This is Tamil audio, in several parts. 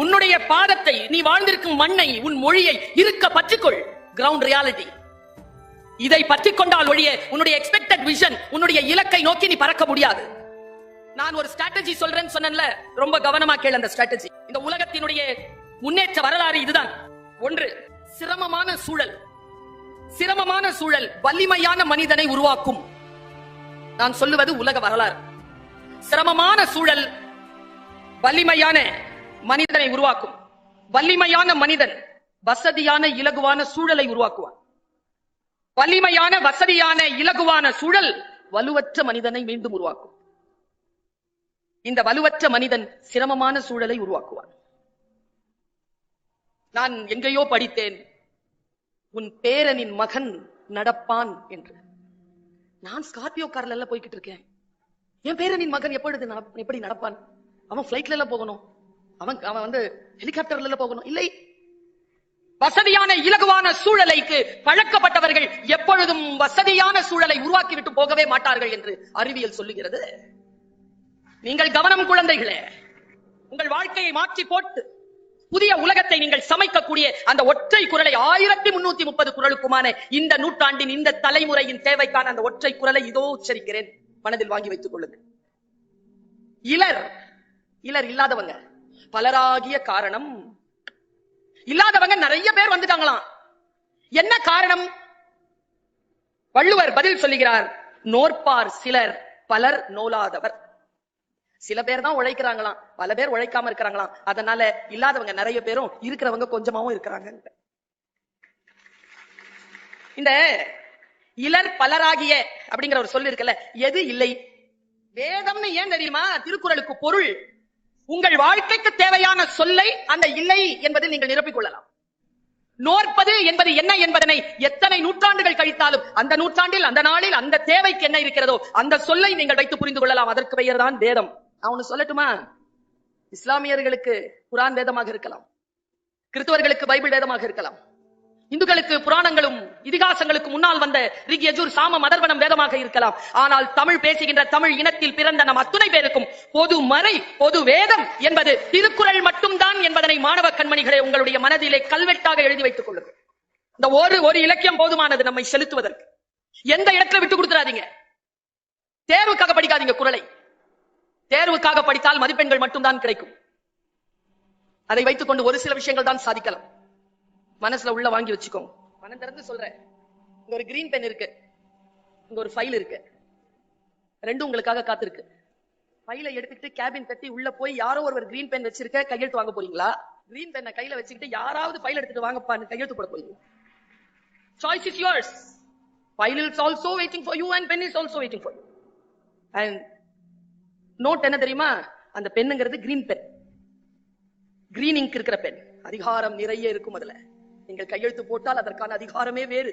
உன்னுடைய பாதத்தை, நீ வாழ்ந்திருக்கும் மண்ணை, உன் மொழியை இருக்க பற்றிக்கொள். Ground reality. இதை பற்றிக்கொண்டால் ஒழிய உன்னுடைய எக்ஸ்பெக்டட் விஷன், உன்னுடைய இலக்கை நோக்கி நீ பறக்க முடியாது. நான் ஒரு ஸ்ட்ராட்டஜி சொல்றேன்னு சொன்னேன்ல, ரொம்ப கவனமா கேளு அந்த ஸ்ட்ராட்டஜி. இந்த உலகத்தினுடைய முன்னேற்ற வரலாறு இதுதான். ஒன்று, சிரமமான சூழல். சிரமமான சூழல் வலிமையான மனிதனை உருவாக்கும். நான் சொல்லுவது உலக வரலாறு. சிரமமான சூழல் வலிமையான மனிதனை உருவாக்கும். வலிமையான மனிதன் வசதியான இலகுவான சூழலை உருவாக்குவான். வலிமையான வசதியான இலகுவான சூழல் வலுவற்ற மனிதனை மீண்டும் உருவாக்கும். இந்த வலுவற்ற மனிதன் சிரமமான சூழலை உருவாக்குவான். நான் எங்கேயோ படித்தேன், உன் பேரனின் மகன் நடப்பான் என்று. நான் ஸ்கார்பியோ கார்ல போய்கிட்டு இருக்கேன். என் பேரனின் மகன் எப்படி நடப்பான்? அவன் பிளைட்ல போகணும், அவன் வந்து ஹெலிகாப்டர்ல போகணும். இல்லை, வசதியான இலகுவான சூழலைக்கு பழக்கப்பட்டவர்கள் எப்பொழுதும் வசதியான சூழலை உருவாக்கிவிட்டு போகவே மாட்டார்கள் என்று அறிவியல் சொல்லுகிறது. நீங்கள் கவனம் குழந்தைகளே, உங்கள் வாழ்க்கையை மாற்றி போட்டு புதிய உலகத்தை நீங்கள் சமைக்கக்கூடிய அந்த ஒற்றை குரலை, 1330 குரலுக்குமான இந்த நூற்றாண்டின் இந்த தலைமுறையின் தேவைக்கான அந்த ஒற்றை குரலை இதோ உச்சரிக்கிறேன், மனதில் வாங்கி வைத்துக் கொள்ளுங்கள். இலர் இல்லாதவங்க பலராகிய காரணம். இல்லாதவங்க நிறைய பேர் வந்துட்டாங்களாம். என்ன காரணம்? வள்ளுவர் பதில் சொல்லுகிறார், நோற்பார் சிலர் பலர் நோலாதவர். சில பேர் தான் உழைக்கிறாங்களாம், பல பேர் உழைக்காம இருக்கிறாங்களாம். அதனால இல்லாதவங்க நிறைய பேரும், இருக்கிறவங்க கொஞ்சமாவும் இருக்கிறாங்க. இந்த இலர் பலராகிய அப்படிங்கிற ஒரு சொல்லு இருக்குல்ல, எது இல்லை? வேதம்னு ஏன் தெரியுமா? திருக்குறளுக்கு பொருள். உங்கள் வாழ்க்கைக்கு தேவையான சொல்லை அந்த இல்லை என்பதில் நீங்கள் நிரப்பிக் கொள்ளலாம். நோற்பது என்பது என்ன என்பதனை எத்தனை நூற்றாண்டுகள் கழித்தாலும் அந்த நூற்றாண்டில், அந்த நாளில், அந்த தேவைக்கு என்ன இருக்கிறதோ அந்த சொல்லை நீங்கள் வைத்து புரிந்து கொள்ளலாம். அதற்கு பெயர் தான் வேதம். நான் ஒன்னு சொல்லட்டுமா? இஸ்லாமியர்களுக்கு குர்ஆன் வேதமாக இருக்கலாம், கிறிஸ்தவர்களுக்கு பைபிள் வேதமாக இருக்கலாம், இந்துக்களுக்கு புராணங்களும் இதிகாசங்களுக்கு முன்னால் வந்த ரிக், யஜுர், சாமம், அதர்வனம் வேதமாக இருக்கலாம். ஆனால் தமிழ் பேசுகின்ற தமிழ் இனத்தில் பிறந்த நம் அத்துணை பேருக்கும் பொது மறை, பொது வேதம் என்பது திருக்குறள் மட்டும்தான் என்பதனை மாணவ கண்மணிகளே உங்களுடைய மனதிலே கல்வெட்டாக எழுதி வைத்துக் கொள்ளுங்கள். இந்த ஒரு இலக்கியம் போதுமானது நம்மை செலுத்துவதற்கு. எந்த இடத்துல விட்டு கொடுத்துறாதீங்க. தேர்வுக்காக படிக்காதீங்க குறளை. தேர்வுக்காக படித்தால் மதிப்பெண்கள் மட்டும்தான் கிடைக்கும். அதை வைத்துக் கொண்டு ஒரு சில விஷயங்கள் தான் சாதிக்கலாம். மனசுல உள்ள வாங்கி வச்சுக்கோங்க. மனம் திறந்து சொல்றேன். இங்க ஒரு கிரீன் பென் இருக்கு, இங்க ஒரு ஃபைல் இருக்கு, ரெண்டும் உங்களுக்காக காத்திருக்கு. ஃபைலை எடுத்துக்கிட்டு கேபின் கட்டி உள்ள போய் யாரோ ஒருவர் கிரீன் பென் வச்சிருக்க கையெழுத்து வாங்க போறீங்களா? கிரீன் பென்னை கையில வச்சுக்கிட்டு யாராவது ஃபைல் எடுத்துட்டு வாங்கப்பான்னு கையெழுத்து போட போறீங்களா? Choice is yours. File is also waiting for you and pen is also waiting for you. And note என்ன தெரியுமா? அந்த பென்னுங்கிறது கிரீன் பென், கிரீன் இங்க் இருக்கிற பென். அதிகாரம் நிறைய இருக்கும் அதுல. நீங்கள் கையெழுத்து போட்டால் அதற்கான அதிகாரமே வேறு.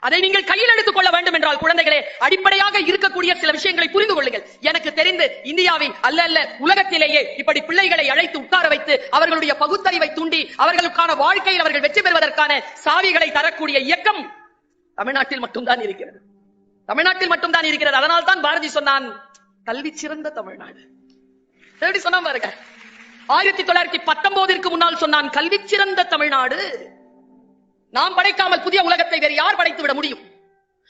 அதை நீங்கள் கையில் எடுத்துக் கொள்ள வேண்டும் என்றால் குழந்தைகளே, அடிப்படையாக இருக்கக்கூடிய சில விஷயங்களை புரிந்து கொள்ளுங்கள். எனக்கு தெரிந்து இந்தியாவில் அல்ல உலகத்திலேயே இப்படி பிள்ளைகளை அழைத்து உட்கார வைத்து அவர்களுடைய பகுத்தறிவை தூண்டி அவர்களுக்கான வாழ்க்கையில் அவர்கள் வெற்றி பெறுவதற்கான சாவிகளை தரக்கூடிய இயக்கம் தமிழ்நாட்டில் மட்டும்தான் இருக்கிறது. தமிழ்நாட்டில் மட்டும்தான் இருக்கிறது. அதனால் தான் பாரதி சொன்னான், கல்வி சிறந்த தமிழ்நாடு. எப்படி சொன்னா பாருங்க. 1919 முன்னால் சொன்னான், கல்வி சிறந்த தமிழ்நாடு. நாம் படைக்காமல் புதிய உலகத்தை வேறு யார் படைத்து விட முடியும்?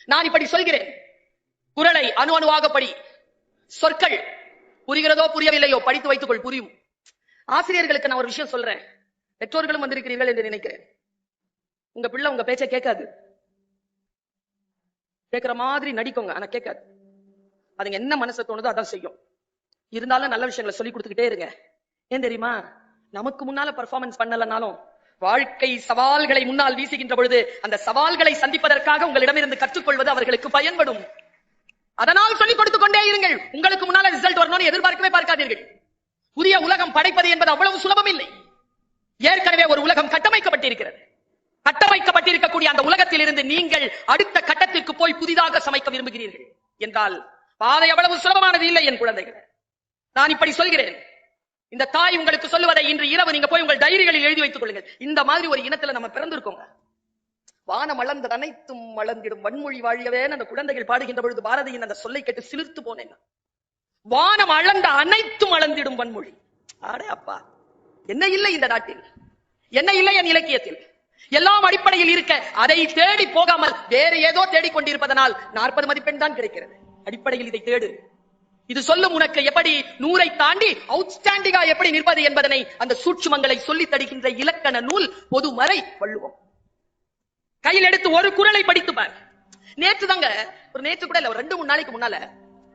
நான் இப்படி சொல்கிறேன், குறளை அணு அணுவாக படி. சொற்கள் புரிகிறதோ புரியவில்லையோ படித்து வைத்துக்கொள், புரியும். ஆசிரியர்களுக்கு நான் ஒரு விஷயம் சொல்றேன். பெற்றோர்களும் வந்திருக்கிறீர்கள் என்று நினைக்கிறேன். உங்க பிள்ளை உங்க பேச்சை கேட்காது. கேட்கிற மாதிரி நடிக்கோங்க, ஆனா கேட்காது. அதுங்க என்ன மனசு தோணுதோ அதான் செய்யும். இருந்தாலும் நல்ல விஷயங்களை சொல்லி கொடுத்துக்கிட்டே இருங்க. ஏன் தெரியுமா? நமக்கு முன்னால பெர்ஃபார்மன்ஸ் பண்ணலனாலும் வாழ்க்கை சவால்களை முன்னால் வீசுகின்ற பொழுது அந்த சவால்களை சந்திப்பதற்காக உங்களிடமிருந்து கற்றுக்கொள்வது அவர்களுக்கு பயன்படும். அதனால் சொல்லிக் கொடுத்துக் கொண்டே இருங்கள். உங்களுக்கு முன்னால ரிசல்ட் வரணும்னு எதிர்பார்க்கவே பார்க்காதீர்கள். புதிய உலகம் படைப்பது என்பது அவ்வளவு சுலபம் இல்லை. ஏற்கனவே ஒரு உலகம் கட்டமைக்கப்பட்டிருக்கிறது. கட்டமைக்கப்பட்டிருக்கக்கூடிய அந்த உலகத்தில் இருந்து நீங்கள் அடுத்த கட்டத்திற்கு போய் புதிதாக சமைக்க விரும்புகிறீர்கள் என்றால் பாதை அவ்வளவு சுலபமானது இல்லை என் குழந்தைகள். நான் இப்படி சொல்கிறேன். இந்த தாய் உங்களுக்கு சொல்லுவதை இன்று இரவு நீங்க போய் உங்கள் டைரிகளில் எழுதி வைத்துக் கொள்ளுங்கள். இந்த மாதிரி ஒரு இனத்துல நம்ம பிறந்திருக்கோங்க. வானம் அளந்த அனைத்தும் வளர்ந்திடும் வன்மொழி வாழியவே அந்த குழந்தைகள் பாடுகின்ற பொழுது பாரதியின் அந்த சொல்லை கேட்டு சிலிர்த்து போனேன். வானம் அளந்த அனைத்தும் அளந்திடும் வன்மொழி. ஆடே அப்பா, என்ன இல்லை இந்த நாட்டில், என்ன இல்லை என் இலக்கியத்தில், எல்லாம் அடிப்படையில் இருக்க அதை தேடி போகாமல் வேறு ஏதோ தேடிக்கொண்டிருப்பதனால் 40 மதிப்பெண் தான் கிடைக்கிறது. அடிப்படையில் இதை தேடு. இது சொல்லும் உனக்கு எப்படி 100ஐ தாண்டி அவுட்ஸ்டாண்டிங்கா எப்படி நிற்பது என்பதனை அந்த சூட்சுமங்களை சொல்லி தருகின்ற இலக்கண நூல் பொதுமறை வள்ளுவம். கையில் எடுத்து ஒரு குறளை படித்து பார். நேற்று தாங்க, நேற்று கூட இல்ல, ஒரு 2-3 நாளைக்கு முன்னால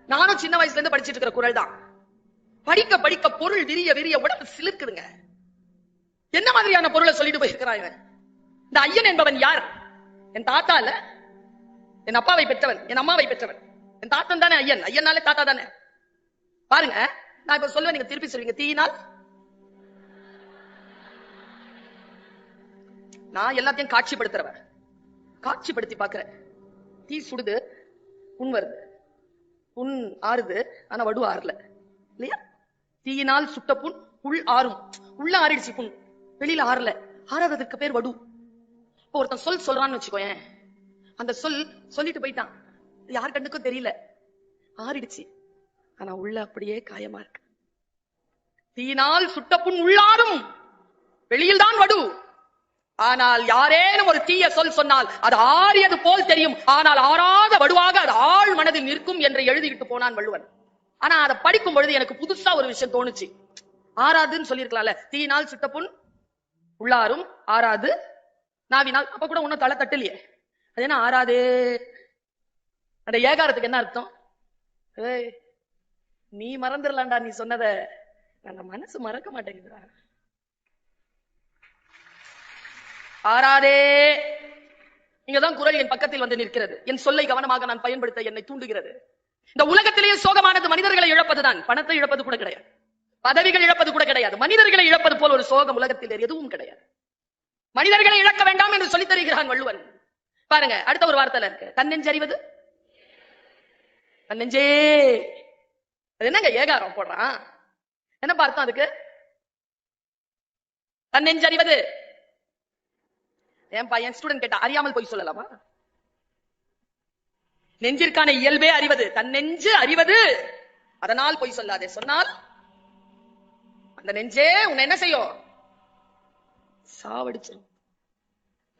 நானும் சின்ன வயசுல இருந்து படிச்சிட்டு இருக்கிற குறள் தான். படிக்க படிக்க பொருள் விரிய விரிய உடம்பு சிலிர்க்குதுங்க. என்ன மாதிரியான பொருளை சொல்லிட்டு போயிருக்கிறாங்க. இந்த ஐயன் என்பவன் யார்? என் தாத்தா இல்ல, என் அப்பாவை பெற்றவன், என் அம்மாவை பெற்றவன். என் தாத்தன் தானே ஐயன், ஐயனாலே தாத்தா தானே. பாருங்க, நான் இப்ப சொல்லுவேன், நீங்க திருப்பி சொல்லுவீங்க. தீயினால் நான் எல்லாத்தையும் காட்சிப்படுத்துறவன், காட்சிப்படுத்தி பாக்குறேன். தீ சுடுது, புண் வருது, புண் ஆறுது, ஆனா வடு ஆறல இல்லையா? தீயினால் சுட்ட புண் உள் ஆறும், உள்ள ஆறிடுச்சு புண், வெளியில ஆறல. ஆறாததுக்கு பேர் வடு. இப்போ ஒருத்தன் சொல்றான்னு வச்சுக்கோயேன், அந்த சொல்லிட்டு போயிட்டான், யார் கண்ணுக்கும் தெரியல, ஆறிடுச்சு, ஆனா உள்ள அப்படியே காயமா இருக்கு. தீயினால் சுட்ட புண் உள்ளாரும், வெளியில் தான் வடு. ஆனால் யாரேனும் ஒரு தீய சொன்னால் அது ஆறியது போல் தெரியும், ஆனால் ஆறாத வடுவாக அது ஆழ் மனதில் நிற்கும் என்று எழுதிட்டு போனான் வள்ளுவன். ஆனா அதை படிக்கும் பொழுது எனக்கு புதுசா ஒரு விஷயம் தோணுச்சு. ஆறாதுன்னு சொல்லிருக்கலாம்ல, தீயினால் சுட்ட புண் உள்ளாரும், ஆறாது நாவினால். அப்ப கூட ஒன்னும் தலை தட்டலையே, அது என்ன ஆறாது? அந்த ஏகாரத்துக்கு என்ன அர்த்தம்? நீ மறந்துடலாம்டா, நீ சொன்னத அந்த மனசு மறக்க மாட்டேங்குதுடா. ஆறாதே. இங்கதான் குறள் என் பக்கத்தில் வந்து நிற்கிறது. என் சொல்லை கவனமாக நான் பயன்படுத்த என்னை தூண்டுகிறது. இந்த உலகத்திலேயே சோகமானது மனிதர்களை இழப்பதுதான். பணத்தை இழப்பது கூட கிடையாது, பதவிகள் இழப்பது கூட கிடையாது. மனிதர்களை இழப்பது போல் ஒரு சோகம் உலகத்தில் எதுவும் கிடையாது. மனிதர்களை இழக்க வேண்டாம் என்று சொல்லித் தருகிறான் வள்ளுவன். பாருங்க, அடுத்த ஒரு வார்த்தையில இருக்கு, தன்னெஞ்சறிவது. தன்னெஞ்சே, அது என்னங்க ஏகாரம் போடுறான்? என்ன பார்த்தோம் அதுக்கு? தன்னெஞ்சறிவது. என் பையன் ஸ்டூடெண்ட் கேட்டா, அறியாமல் போய் சொல்லலாமா? நெஞ்சிற்கான இயல்பே அறிவது. தன் நெஞ்சு அறிவது, அதனால் போய் சொல்லாதே. சொன்னால் அந்த நெஞ்சே உன்னை என்ன செய்யும்? சாவடிச்சிடும்.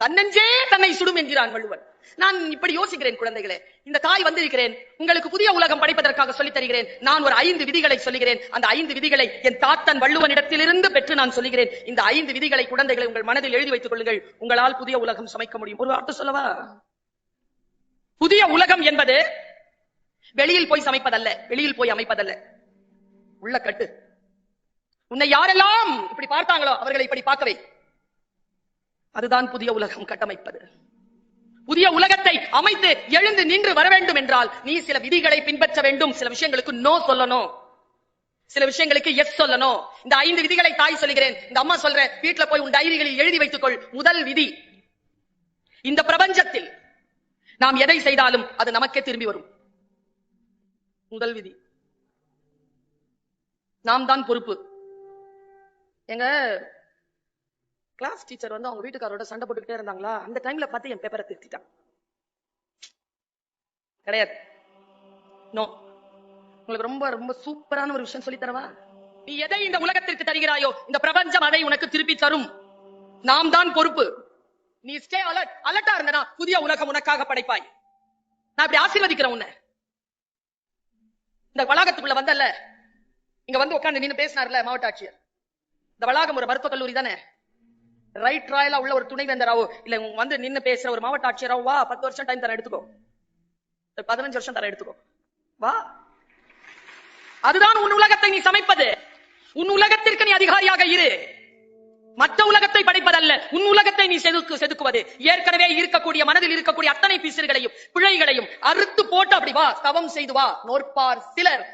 தன்னெஞ்சே தன்னை சுடும் என்கிறான் வள்ளுவன். நான் இப்படி யோசிக்கிறேன், குழந்தைகளே, இந்த தாய் வந்திருக்கிறேன், உங்களுக்கு புதிய உலகம் படைப்பதற்காக சொல்லித் தருகிறேன். நான் ஒரு 5 விதிகளை சொல்லுகிறேன். அந்த 5 விதிகளை என் தாத்தன் வள்ளுவனிடத்திலிருந்து பெற்று நான் சொல்லுகிறேன். இந்த 5 விதிகளை குழந்தைகளை உங்கள் மனதில் எழுதி வைத்துக் கொள்ளுங்கள். உங்களால் புதிய உலகம் சமைக்க முடியும். ஒரு வார்த்தை சொல்லவா? புதிய உலகம் என்பது வெளியில் போய் சமைப்பதல்ல, வெளியில் போய் அமைப்பதல்ல, உள்ள கட்டு. உன்னை யாரெல்லாம் இப்படி பார்த்தாங்களோ அவர்களை இப்படி பார்க்கவே. அதுதான் புதிய உலகம் கட்டமைப்பது. புதிய உலகத்தை அமைத்து எழுந்து நின்று வர வேண்டும் என்றால் நீ சில விதிகளை பின்பற்ற வேண்டும். சில விஷயங்களுக்கு நோ சொல்லணும், சில விஷயங்களுக்கு எஸ் சொல்லணும். இந்த 5 விதிகளை தாய் சொல்லுகிறேன், இந்த அம்மா சொல்ற, வீட்டுல போய் உன் டைரிகளில் எழுதி வைத்துக் கொள். முதல் விதி, இந்த பிரபஞ்சத்தில் நாம் எதை செய்தாலும் அது நமக்கே திரும்பி வரும். முதல் விதி, நாம் தான் பொறுப்பு. எங்க கிளாஸ் டீச்சர் வந்து அவங்க வீட்டுக்காரோட சண்டை போட்டுக்கிட்டே இருந்தாங்களா, அந்த டைம்ல பார்த்து என் பேப்பரை திருத்திட்டான். கிடையாது, நோ. உங்களுக்கு ரொம்ப ரொம்ப சூப்பரான ஒரு விஷயம் சொல்லி தரவா? நீ எதை இந்த உலகத்திற்கு தருகிறாயோ இந்த பிரபஞ்சம் அதை உனக்கு திருப்பி தரும். நாம் தான் பொறுப்பு. நீ ஸ்டே அலர்ட், அலர்ட்டா இருந்தனா புதிய உலகம் உனக்காக படைப்பாய். நான் இப்படி ஆசீர்வதிக்கிறேன் உன்னை. இந்த வளாகத்துக்குள்ள வந்தல்ல, இங்க வந்து உட்கார்ந்து நின்னு பேசினார்ல மாவட்ட ஆட்சியர், இந்த வளாகம் ஒரு மருத்துவ கல்லூரி தானே? ரைட் ராயலா உள்ள ஒரு துணைவேந்தராவோ இல்ல வந்து நின்னு பேசுற ஒரு மாவட்ட ஆட்சியராவோ வா, 10 வருஷம் டைம் தர எடுத்துக்கோ, 15 வருஷம் தர எடுத்துக்கோ, வா. அதுதான் உன் உலகத்தை நீ சமைப்பது. உன் உலகத்திற்கு நீ அதிகாரியாக இரு. மற்ற உலகத்தை படைப்பதல்ல, உன் உலகத்தை நீ செதுக்குவது. ஏற்கனவே இருக்கக்கூடிய மனதில் இருக்கக்கூடிய அத்தனை பிசிறுகளையும் பிழைகளையும் அறுத்து போட்டு அப்படி வா, தவம் செய்து வா. நோற்பார் சிலர்,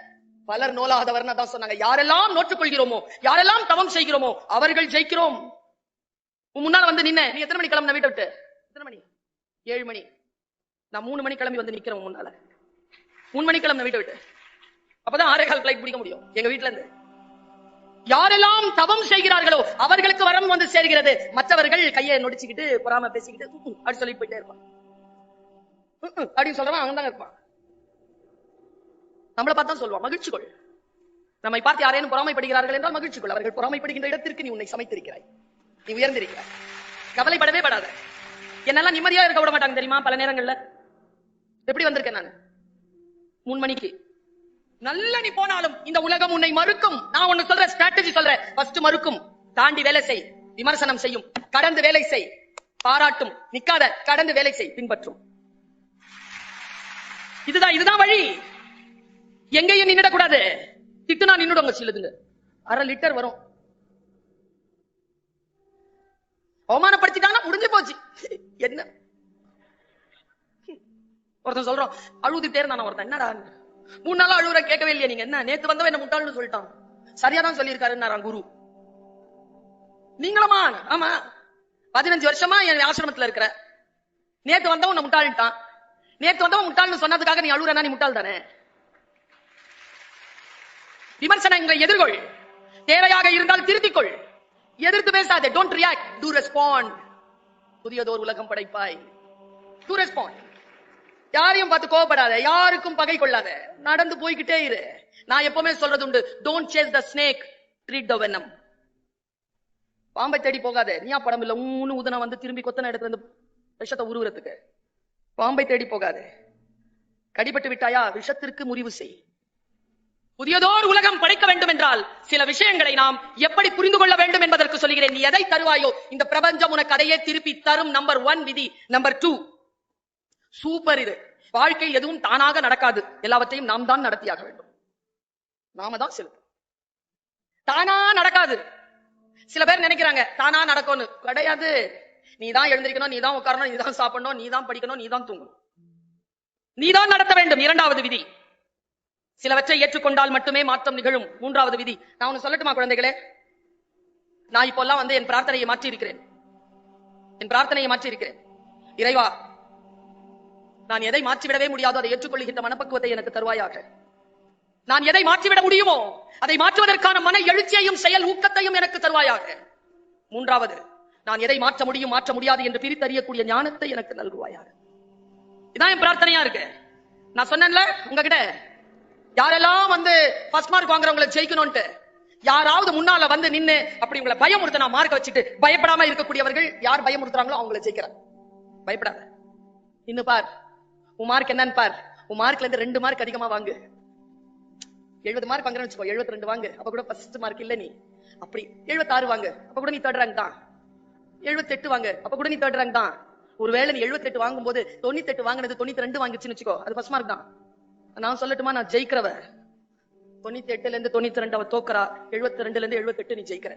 பலர் நோலாதவர்னு தான் சொன்னாங்க. யாரெல்லாம் நோற்றுக் கொள்கிறோமோ, யாரெல்லாம் தவம் செய்கிறோமோ அவர்கள் ஜெயிக்கிறோம். உன் முன்னால வந்து நின்ன, நீ எத்தனை மணி கிளம்புன வீட்டை விட்டு? எத்தனை மணி? 7 மணி. நான் 3 மணி கிளம்பி வந்து நிக்கிறேன் முன்னால. 3 மணி கிளம்புன வீட்டை விட்டு. அப்பதான் 6:15 பிளைட் பிடிக்க முடியும் எங்க வீட்டுல இருந்து. யாரெல்லாம் தவம் செய்கிறார்களோ அவர்களுக்கு வரம் வந்து சேர்கிறது. மற்றவர்கள் கையை நொடிச்சுக்கிட்டு பொறாம பேசிக்கிட்டு அப்படி சொல்லிட்டு போயிட்டே இருப்பான். அப்படின்னு சொல்றவன் அங்கதான் இருப்பான். நம்மளை பார்த்தா சொல்லுவான் மகிழ்ச்சி கொள். நம்மை பார்த்து யாரேனும் பொறாமைப்படுகிறார்கள் என்றால் மகிழ்ச்சி கொள். அவர்கள் பொறாமைப்படுகின்ற இடத்திற்கு நீ உன்னை சமைத்திருக்கிறாய், நீ உயர்ந்திருக்கிறாய். கவலைப்படவே படாத. என்னெல்லாம் நிம்மதியா இருக்க விட மாட்டாங்க தெரியுமா? பல நேரங்கள்ல எப்படி வந்திருக்கேன் நான் 3 மணிக்கு. நல்ல நீ போனாலும் இந்த உலகம் உன்னை மறுக்கும். நான் ஒண்ணு சொல்ற ஸ்ட்ராட்டஜி சொல்றேன். ஃபர்ஸ்ட் மறுக்கும், தாண்டி வேலை செய், விமர்சனம் செய்யும், கடந்து வேலை செய், பாராட்டும், நிக்காத, கடந்து வேலை செய், பின்பற்றும். இதுதான் வழி. எங்கேயும் நின்னுடக்கூடாது. திட்டுனா நின்னுடுங்க. சிலதுங்க 1/2 லிட்டர் வரும். அவமானப்படுத்திட்டாங்கன்னா முடிஞ்சு போச்சு. என்ன ஒருத்தன் சொல்றோம், அழுதுட்டே இருந்தான் ஒருத்தன். என்னடா 3 நாளா அழுகுற, கேட்கவே இல்லையா நீங்க? என்ன நேத்து வந்தவன் என்ன முட்டாள்னு சொல்லிட்டான். சரியாதான் சொல்லியிருக்காரு குரு. நீங்களுமா? ஆமா, 15 வருஷமா என் ஆசிரமத்துல இருக்கிற. நேத்து வந்தவன் உன்னை முட்டாள்ட்டான். நேத்து வந்தவன் முட்டாள்னு சொன்னதுக்காக நீ அழுகுறனா? நீ முட்டாள் தானே. விமர்சனங்களை எதிர்கொள். தேவையாக இருந்தால் திருத்திக்கொள். எதிர்த்து பேசாதே. Don't react, to respond. புதியதோர் உலகம் படைப்பாய். To respond. யாரையும் பார்த்து கோவப்படாத, யாருக்கும் பகை கொள்ளாத, நடந்து போய்கிட்டே இரு. நான் எப்பவுமே சொல்றது உண்டு, don't chase the snake, treat the venom. பாம்பை தேடி போகாத. நீயா படம் இல்ல ஊன்னு ஊதுனா வந்து திரும்பி கொத்தன இடத்துல இருந்து விஷத்தை உருவுறதுக்கு. பாம்பை தேடி போகாத. கடிபட்டு விட்டாயா, விஷத்திற்கு முறிவு செய். புதியதோர் உலகம் படைக்க வேண்டும் என்றால் சில விஷயங்களை நாம் எப்படி புரிந்து கொள்ள வேண்டும் என்பதற்கு சொல்கிறேன். நீ எதை தருவாயோ இந்த பிரபஞ்சம் உனக்கு அதையே திருப்பி தரும். நம்பர் 1 விதி. Number 2 super. இது வாழ்க்கையில் எதுவும் தானாக நடக்காது. எல்லாவற்றையும் நாம் தான் நடத்தியாக வேண்டும். நாம தான் செலுத்தும். தானா நடக்காது. சில பேர் நினைக்கிறாங்க தானா நடக்கும்னு. கிடையாது. நீ தான் எழுந்திருக்கணும், நீ தான் உட்காரணும், நீ தான் சாப்பிடணும், நீ தான் படிக்கணும், நீ தான் தூங்கணும், நீ தான் நடத்த வேண்டும். 2வது விதி. சிலவற்றை ஏற்றுக்கொண்டால் மட்டுமே மாற்றம் நிகழும். 3வது விதி. நான் ஒன்னு சொல்லட்டுமா குழந்தைகளே? நான் இப்போல்லாம் வந்து என் பிரார்த்தனையை மாற்றி இருக்கிறேன். இறைவா, நான் எதை மாற்றிவிடவே முடியாதோ அதை ஏற்றுக்கொள்கின்ற மனப்பக்குவத்தை எனக்கு தருவாயாக. நான் எதை மாற்றிவிட முடியுமோ அதை மாற்றுவதற்கான மன எழுச்சியையும் செயல் ஊக்கத்தையும் எனக்கு தருவாயாக. 3வது, நான் எதை மாற்ற முடியும் மாற்ற முடியாது என்று பிரித்தறியக்கூடிய ஞானத்தை எனக்கு நல்குவாயாக. இதான் என் பிரார்த்தனையா இருக்கு. நான் சொன்னேன்ல உங்ககிட்ட, யாரெல்லாம் வந்து ஃபர்ஸ்ட் மார்க் வாங்குறவங்களை ஜெயிக்கணும்ட்டு யாராவது முன்னால வந்து நின்னு அப்படி உங்களை பயமுறுத்த நான் மார்க் வச்சுட்டு பயப்படாம இருக்கக்கூடியவர்கள் யார் பயமுறுத்துறாங்களோ அவங்களை ஜெயிக்கிறாங்க. பயப்படாத. இன்னும் பார், உன் மார்க் என்னன்னு பார். உன் மார்க்ல இருந்து 2 மார்க் அதிகமா வாங்கு. 70 மார்க் வாங்குறேன்னு வச்சுக்கோ, 72 வாங்கு. அப்ப கூட ஃபர்ஸ்ட் மார்க் இல்ல நீ. அப்படி 76 வாங்கு. அப்ப கூட நீ 3rd ரேங்க் தான். 78 வாங்கு. அப்ப கூட நீ 3rd ரேங்க் தான். ஒருவேளை நீ 78 வாங்கும் போது 98 வாங்கினது 92 வாங்கிச்சுன்னு வச்சுக்கோ, அது ஃபர்ஸ்ட் மார்க் தான். நான் சொல்லட்டுமா, நான் ஜெயிக்கிறவ. 98ல இருந்து 92 அவ தோக்கறா. 72ல இருந்து 78 நீ ஜெயிக்கிற.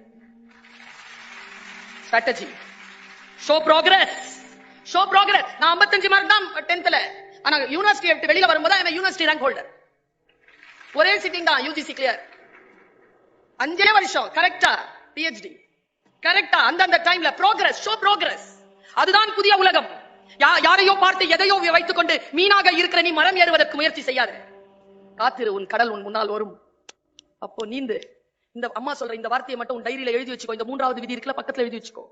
ஸ்ட்ராட்டஜி. Show progress. நான் 55 மார்க் தான் 10th. ஆனா யூனிவர்சிட்டி விட்டு வெளியில வரும்போது நான் யூனிவர்சிட்டி ரேங்க் ஹோல்டர். ஒரே சிட்டிங் தான், யூஜிசி கிளியர். 5 வருஷம் கரெக்டா PhD. கரெக்டா அந்த டைம்ல ப்ரோக்ரஸ். Show progress. அதுதான் புதிய உலகம். யாரையோ பார்த்து எதையோ வைத்துக் கொண்டு மீனாக இருக்கிற நீ மரம் ஏறுவதற்கு முயற்சி செய்யாத. காத்திரு, உன் கடல் உன் முன்னால் வரும். அப்போ நீந்து. இந்த அம்மா சொல்ற இந்த வார்த்தையை மட்டும் உன் டைரியில எழுதி வச்சுக்கோ. இந்த 3வது விதி இருக்குல்ல, பக்கத்துல எழுதி வச்சுக்கோ.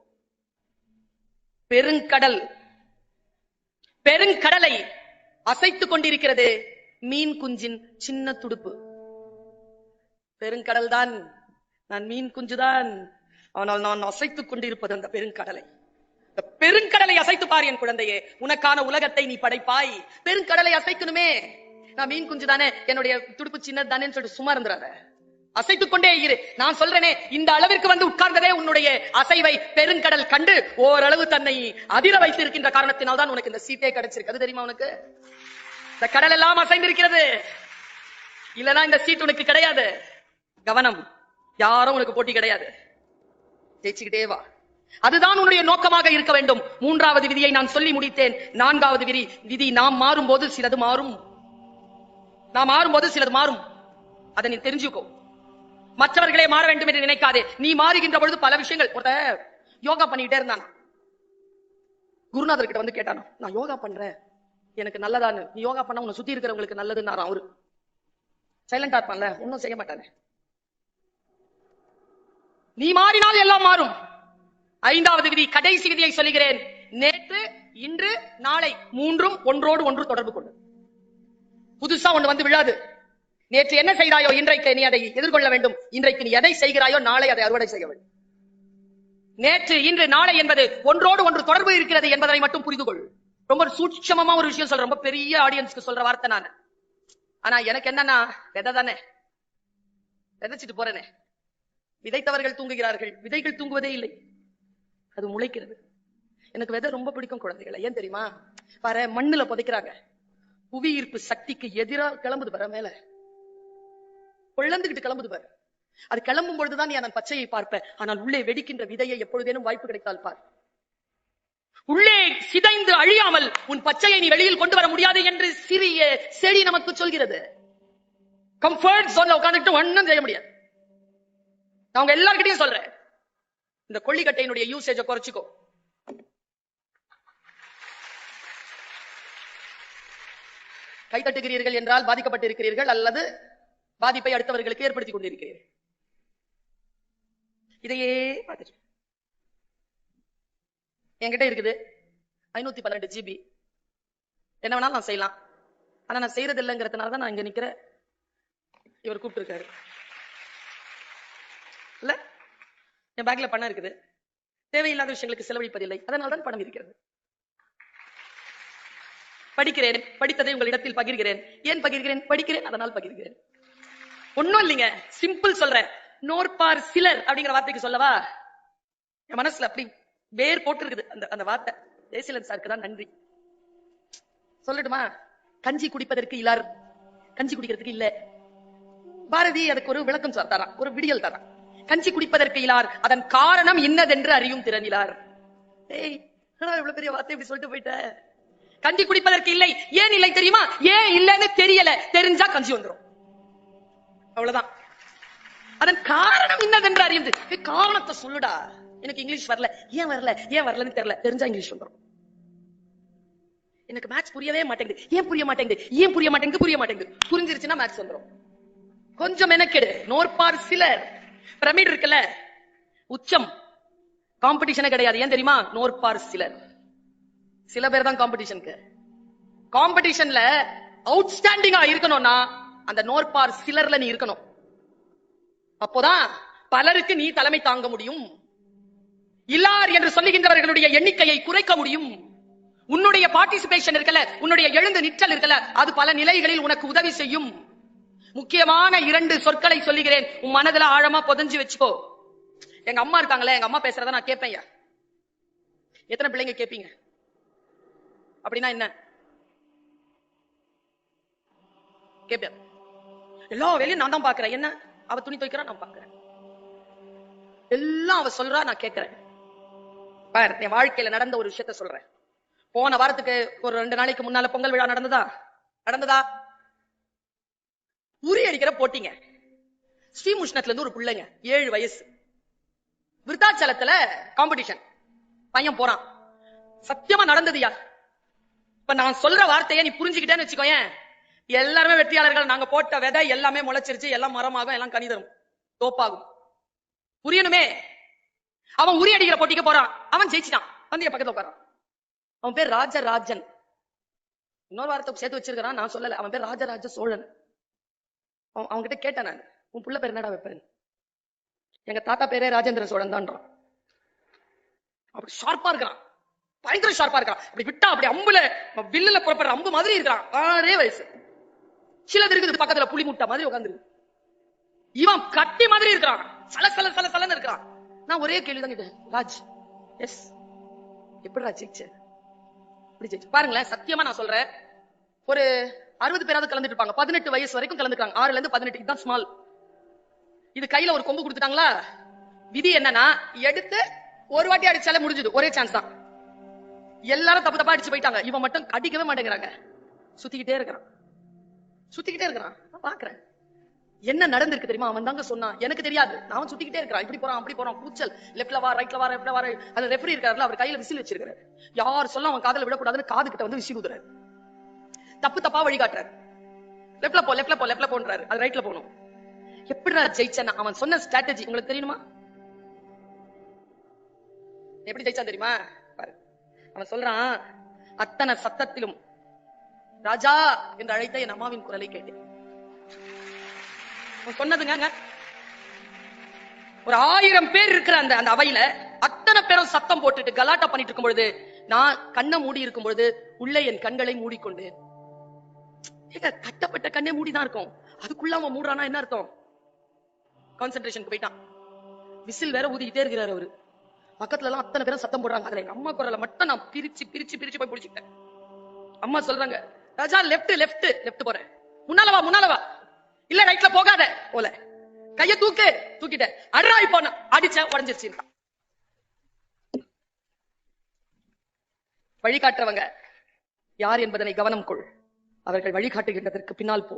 பெருங்கடலை அசைத்துக் கொண்டிருக்கிறது மீன் குஞ்சின் சின்ன துடுப்பு. பெருங்கடல் தான், நான் மீன் குஞ்சுதான். ஆனால் நான் அசைத்துக் கொண்டிருப்பது அந்த பெருங்கடலை. பெருங்கடலை அசைத்து பார் என் குழந்தையே, உனக்கான உலகத்தை நீ படைப்பாய். பெருங்கடலை அசைக்கணுமே. நான் மீன் குஞ்சு தானே, என்னுடைய துடுப்பு சின்னது தானே சொல்லிட்டு சும்மா இருந்துறாத. அசைத்துக் கொண்டே இரு. நான் சொல்றேனே, இந்த அளவிற்கு வந்து உட்கார்ந்ததே உன்னுடைய அசைவை பெருங்கடல் கண்டு ஓரளவு தன்னை அதிர வைத்து இருக்கின்ற காரணத்தினால் தான் உனக்கு இந்த சீட்டே கிடைச்சிருக்கு. அது தெரியுமா உனக்கு? இந்த கடல் எல்லாம் அசைந்திருக்கிறது, இல்லனா இந்த சீட் உனக்கு கிடையாது. கவனம், யாரும் உனக்கு போட்டி கிடையாது. ஜெயிச்சுக்கிட்டே வா. அதுதான் உன்னுடைய நோக்கமாக இருக்க வேண்டும். 3வது விதியை நான் சொல்லி முடித்தேன். 4வது விதி, நாம் மாறும்போது சிலது மாறும். அதை நீ தெரிஞ்சுக்கோ. மற்றவர்களே மாற வேண்டும் என்று நினைக்காதே. நீ மாறுகின்ற பொழுது பல விஷயங்கள். ஒருத்தர் யோகா பண்ணிட்டே இருந்தான். குருநாதர் கிட்ட வந்து கேட்டானோ, நான் யோகா பண்றேன், எனக்கு நல்லதான்னு. நீ யோகா பண்ண உன்னை சுத்தி இருக்கிறவங்களுக்கு நல்லதுன்னு அவரு சைலண்டா இருப்பான்ல, ஒன்னும் செய்ய மாட்டானே. நீ மாறினால் எல்லாம் மாறும். 5வது விதி, கடைசி விதியை சொல்லுகிறேன். நேற்று, இன்று, நாளை 3ம் ஒன்றோடு ஒன்று தொடர்பு கொண்டு. புதுசா ஒண்ணு வந்து விழாது. நேற்று என்ன செய்தாயோ இன்றைக்கு நீ அதை எதிர்கொள்ள வேண்டும். இன்றைக்கு நீ எதை செய்கிறாயோ நாளை அதை அறுவடை செய்ய வேண்டும். நேற்று இன்று நாளை என்பது ஒன்றோடு ஒன்று தொடர்பு இருக்கிறது என்பதை மட்டும் புரிந்து கொள். ரொம்ப சூட்சமமா ஒரு விஷயம் சொல்ற, ரொம்ப பெரிய ஆடியன்ஸ்க்கு சொல்ற வார்த்தை நான். ஆனா எனக்கு என்னன்னா, விதை தானே, விதைச்சிட்டு போறேனே. விதைத்தவர்கள் தூங்குகிறார்கள், விதைகள் தூங்குவதே இல்லை, அது முளைக்கிறது. எனக்கு விதை ரொம்ப பிடிக்கும் குழந்தைகளை. ஏன் தெரியுமா? பாரு, மண்ணுல புதைக்கிறாங்க, புவி ஈர்ப்பு சக்திக்கு எதிராக கிளம்புது பாரு, மேல கொள்ளந்துகிட்டு கிளம்புது பாரு. அது கிளம்பும் பொழுதுதான் நீ அதன் பச்சையை பார்ப்ப. ஆனால் உள்ளே வெடிக்கின்ற விதையை எப்பொழுதேனும் வாய்ப்பு கிடைத்தால் பார். உள்ளே சிதைந்து அழியாமல் உன் பச்சையை நீ வெளியில் கொண்டு வர முடியாது என்று சிறிய செடி நமக்கு சொல்கிறது. கம்ஃபர்ட் ஜோன்ல உட்கார்ந்துட்டு ஒண்ணும் செய்ய முடியாது. நான் உங்க எல்லார்கிட்டையும் சொல்றேன், இந்த கொள்ளிக்கட்டையினுடைய யூசேஜை குறைச்சிக்கோ. கைத்தட்டுகிறீர்கள் என்றால் பாதிக்கப்பட்டிருக்கிறீர்கள் அல்லது பாதிப்பை அடுத்தவர்களுக்கு ஏற்படுத்திக் கொண்டிருக்கிறீர்கள். இதையே பார்த்துட்டு என்கிட்ட இருக்குது 512 GB. என்ன வேணாலும் நான் செய்யலாம். ஆனா நான் செய்யறது இல்லைங்கிறதுனால தான் நான் இங்க நிக்கிறேன். இவர் கூப்பிட்டு இருக்காரு இல்ல, என் பேங்க்ல பணம் இருக்குது, தேவையில்லாத விஷயங்களுக்கு செலவழிப்பதில்லை, அதனால தான் பணம் இருக்கிறது. படிக்கிறேன், படித்ததை உங்களிடத்தில் பகிர்கிறேன். ஏன் பகிர்கிறேன்? படிக்கிறேன், அதனால் பகிர்கிறேன். ஒன்னும் இல்லைங்க, சிம்பிள் சொல்றேன். நோற்பார் சிலர் அப்படிங்கிற வார்த்தைக்கு சொல்லவா, என் மனசுல அப்படி வேர் போட்டிருக்குது அந்த வார்த்தை. ஜெயசீலன் சாருக்கு தான் நன்றி சொல்லட்டுமா? கஞ்சி குடிப்பதற்கு இலார், கஞ்சி குடிக்கிறதுக்கு இல்ல. பாரதி அதுக்கு ஒரு விளக்கம் தரான், ஒரு விடியல் தரான். கஞ்சி குடிப்பதற்கு இலார், அதன் காரணம் இன்னதென்று அறியும் திறன் இலார். ஏய், இவ்வளவு பெரிய வார்த்தை இப்படி சொல்லிட்டு போயிட்ட. கஞ்சி குடிப்பதற்கு இல்லை. ஏன் இல்லை தெரியுமா? ஏன் இல்லைன்னு தெரியல, தெரிஞ்சா கஞ்சி வந்துடும், அவ்வளவுதான். அதன் காரணம் இன்னதென்று அறியுது. காரணத்தை சொல்லுடா. எனக்கு இங்கிலீஷ் வரல, ஏன் வரல, ஏன் வரலன்னு தெரியல, தெரிஞ்சா இங்கிலீஷ் வந்துடும். எனக்கு மேத்ஸ் புரியவே மாட்டேங்குது, ஏன் புரிய மாட்டேங்குது, ஏன் புரிய மாட்டேங்குது, புரிய மாட்டேங்குது, புரிஞ்சிருச்சுன்னா மேத்ஸ் வந்துடும். கொஞ்சம் மெனக்கெடு. நோற்பார் சிலர், பிரமிட் இருக்குல்ல, உச்சம், காம்படிஷனே கிடையாது. ஏன் தெரியுமா? நோற்பார் சிலர். சில பேர் தான் காம்படிஷனுக்கு. காம்படிஷன்ல அவுட்ஸ்டாண்டிங்கா இருக்கணும்னா அந்த நோற்பார் சிலர்ல நீ இருக்கணும். அப்போதான் பலருக்கு நீ தலைமை தாங்க முடியும். இல்லார் என்று சொல்லுகின்றவர்களுடைய எண்ணிக்கையை குறைக்க முடியும். உன்னுடைய பார்ட்டிசிபேஷன் இருக்கல, உன்னுடைய எழுந்து நிற்றல் இருக்கல, அது பல நிலைகளில் உனக்கு உதவி செய்யும். முக்கியமான 2 சொற்களை சொல்லுகிறேன், உன் மனதுல ஆழமா புதைஞ்சு வச்சுக்கோ. எங்க அம்மா இருக்காங்களே, எங்க அம்மா பேசுறத நான் கேட்பேன். எத்தனை பிள்ளைங்க கேட்பீங்க? அப்படின்னா என்ன கேட்பேன்? எல்லா வேலையும் நான் தான் பாக்குறேன். என்ன, அவ துணி துவைக்கிறா, நான் பாக்குறேன். எல்லாம் அவ சொல்றா, நான் கேட்கிறேன். பார், என் வாழ்க்கையில நடந்த ஒரு விஷயத்த சொல்றேன். போன வாரத்துக்கு ஒரு 2 நாளைக்கு முன்னால பொங்கல் விழா நடந்ததா? உரி அடிக்கிற போட்டிங்க. ஸ்ரீமுஷ்ணத்துல இருந்து ஒரு பிள்ளைங்க 7 வயசு, விருத்தாச்சலத்துல காம்படிஷன், பையன் போறான். சத்தியமா நடந்ததுயா. இப்ப நான் சொல்ற வார்த்தையை நீ புரிஞ்சுக்கிட்டேன்னு வச்சுக்கோயேன், எல்லாருமே வெற்றியாளர்கள். நாங்க போட்ட விதை எல்லாமே முளைச்சிருச்சு, எல்லாம் மரமாகும், எல்லாம் கனி தரும், தோப்பாகும். புரியணுமே. அவன் உரி அடிக்கிற போட்டிக்கு போறான், அவன் ஜெயிச்சிட்டான், வந்து என் பக்கத்துல உட்காரான். அவன் பேர் ராஜராஜன். இன்னொரு வார்த்தை சேர்த்து வச்சிருக்கான், நான் சொல்லல. அவன் பேர் ராஜராஜ சோழன். அவங்க கிட்ட கேட்டேன் நான், உன் புள்ள பேர் என்னடா வைப்பேன்? எங்க தாத்தா பேரே ராஜேந்திர சோழன் தான்றான். அப்படி ஷார்ப்பா இருக்கிறான், பயங்கர ஷார்ப்பா இருக்கான். அப்படி விட்டா அப்படி அம்புல வில்லுல புறப்படுற அம்பு மாதிரி இருக்கிறான். 6 வயசு. சிலது இருக்குது பக்கத்துல புலி முட்டை மாதிரி உட்கார்ந்து. இவன் கட்டி மாதிரி இருக்கிறான், சல சல சல சலன்னு இருக்கிறான். நான் ஒரே கேள்விதான் கேட்டேன், ராஜ், எஸ், எப்படி ராஜ் ஜெயிச்ச? பாருங்களேன், சத்தியமா நான் சொல்றேன், ஒரு 60 பேராவது கலந்துட்டு இருப்பாங்க. 18 வயசு வரைக்கும் கலந்துட்டாங்க. 6ல இருந்து 18 தான் ஸ்மால். இது கையில ஒரு கொம்பு கொடுத்துட்டாங்களா? விதி என்னன்னா, எடுத்து ஒரு வாட்டி அடிச்சாலே முடிஞ்சது, ஒரே சான்ஸ் தான். எல்லாரும் தப்பு தப்பா அடிச்சு போயிட்டாங்க. இவன் மட்டும் அடிக்கவே மாட்டேங்கிறாங்க, சுத்திக்கிட்டே இருக்கிறான். நான் பாக்குறேன் என்ன நடந்திருக்கு தெரியுமா? அவன் தாங்க சொன்னான், எனக்கு தெரியாது. நான் சுத்திக்கிட்டே இருக்கிறான், இப்படி போறான் அப்படி போறான், கூச்சல், லெப்ட்ல வா, ரைட்ல வா, லெப்ட்ல வா. அது ரெஃபரி இருக்காருல, அவர் கையில விசில் வச்சிருக்காரு. யார் சொல்ல அவன் காதல விடக்கூடாதுன்னு காது கிட்ட வந்து விசில் ஊதுறாரு. தப்பு தப்பா வழிகாட்டுறாரு. லெப்ட்ல போ, லெப்ட்ல போ, லெப்ட்ல போன்றாரு, அது ரைட்ல போகணும். எப்படிடா ஜெயிச்சேன்னா, அவன் சொன்ன ஸ்ட்ராட்டஜி உங்களுக்கு தெரியுமா? எப்படி ஜெயிச்சான் தெரியுமா? பாரு, அவன் சொல்றான், அத்தனை சத்தத்திலும் ராஜா என்று அழைத்த என் அம்மாவின் குரலை கேட்டேன். சொன்னதுங்க. ஒரு 1000 பேர் இருக்கிற அந்த அந்த அவையில அத்தனை பேரும் சத்தம் போட்டுட்டு கலாட்டா பண்ணிட்டு இருக்கும் பொழுது நான் கண்ணை மூடி இருக்கும் பொழுது உள்ளே என் கண்களை மூடிக்கொண்டேன். கட்டப்பட்ட கண்ணே மூடிதான் இருக்கும், அதுக்குள்ள அவன் மூடுறானா என்ன அர்த்தம்? கான்சென்ட்ரேஷனுக்கு போயிட்டான். விசில் வேற ஊதிக்கிட்டே இருக்கிறாரு அவரு. பக்கத்துல எல்லாம் அத்தனை பேரும் சத்தம் போடுறாங்க. அதுல எங்க அம்மா குரலை மட்டும் நான் பிரிச்சு பிரிச்சு பிரிச்சு போய் பிடிச்சிட்டேன். அம்மா சொல்றாங்க, ராஜா லெப்ட் லெப்ட் லெப்ட் போறேன், முன்னால வா இல்ல ரைட்ல போகாத போல, கைய தூக்கிட்ட அட்ராய் போன அடிச்ச உடஞ்சிருச்சு. வழிகாட்டுறவங்க யார் என்பதனை கவனம் கொள். அவர்கள் வழிகாட்டுகின்றதற்கு பின்னால் போ.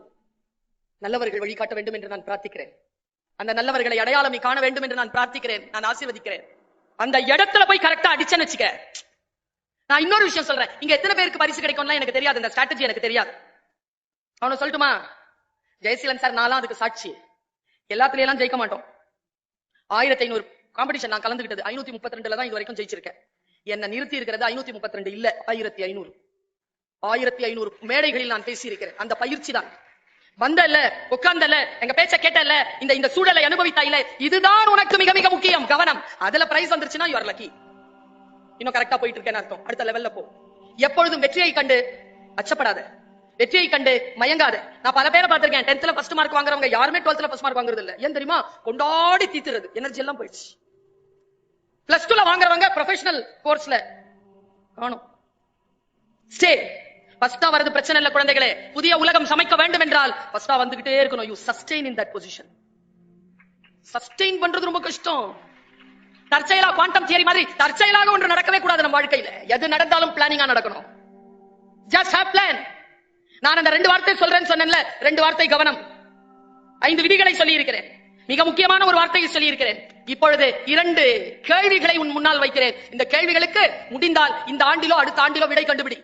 நல்லவர்கள் வழிகாட்ட வேண்டும் என்று நான் பிரார்த்திக்கிறேன். அந்த நல்லவர்களை அடையாளம் காண வேண்டும் என்று நான் பிரார்த்திக்கிறேன். நான் ஆசீர்வதிக்கிறேன். அந்த இடத்துல போய் கரெக்டா அடிச்சேன்னு வச்சுக்க. நான் இன்னொரு விஷயம் சொல்றேன், இங்க எத்தனை பேருக்கு பரிசு கிடைக்கும்லாம் எனக்கு தெரியாது, இந்த ஸ்ட்ராட்டஜி எனக்கு தெரியாது. அவனை சொல்லட்டுமா? ஜெயசீலன் சார் நான்லாம் அதுக்கு சாட்சி. எல்லாத்துலயும் எல்லாம் ஜெயிக்க மாட்டோம். 1500 காம்படிஷன் நான் கலந்துகிட்டது 532 தான் இது வரைக்கும் ஜெயிச்சிருக்கேன். என்ன நிறுத்தி இருக்கிறது 532 இல்ல 1500. 1500 மேடைகளில் நான் பேசி இருக்கிறேன். அந்த பயிற்சி தான். வந்தல்ல, உட்கார்ந்தல்ல, எங்க பேச்ச கேட்டல்ல, இந்த சூழலை அனுபவித்தாயில, இதுதான் உனக்கு மிக மிக முக்கியம். கவனம். அதுல பிரைஸ் வந்துருச்சுன்னா யூ ஆர் லக்கி. இன்னும் கரெக்டா போயிட்டு இருக்கேன்னு அர்த்தம். அடுத்த லெவல்ல போ. எப்பொழுதும் வெற்றியை கண்டு அச்சப்படாத, வெற்றியை கண்டு மயங்காத. நான் பல பேரை பார்த்திருக்கேன், 10th ஃபர்ஸ்ட் மார்க் வாங்குறவங்க யாருமே 12th ஃபர்ஸ்ட் மார்க் வாங்குறது இல்ல. ஏன் தெரியுமா? கொண்டாடி தீத்துறது, எனர்ஜி எல்லாம் போயிடுச்சு. +2 வாங்குறவங்க ப்ரொஃபஷனல் கோர்ஸ்ல காணும். ஸ்டே ஃபர்ஸ்டா வரது பிரச்சனை இல்ல குழந்தைகளே. புதிய உலகம் சமைக்க வேண்டும் என்றால் ஃபர்ஸ்டா வந்துகிட்டே இருக்கணும். You sustain in that position. Sustain பண்றது ரொம்ப கஷ்டம். தற்செயலா குவாண்டம் தியரி மாதிரி தற்செயலாக ஒன்று நடக்கவே கூடாது நம்ம வாழ்க்கையில. எது நடந்தாலும் பிளானிங்கா நடக்கணும். Just have plan. நான் அந்த 2 வார்த்தை சொல்றேன்னு சொன்னேன்ல, 2 வார்த்தை கவனம். 5 விதிகளை சொல்லி இருக்கிறேன். மிக முக்கியமான ஒரு வார்த்தையை சொல்லி இருக்கிறேன். இப்பொழுது 2 கேள்விகளை உன் முன்னால் வைக்கிறேன். இந்த கேள்விகளுக்கு முடிந்தால் இந்த ஆண்டிலோ அடுத்த ஆண்டிலோ விடை கண்டுபிடி.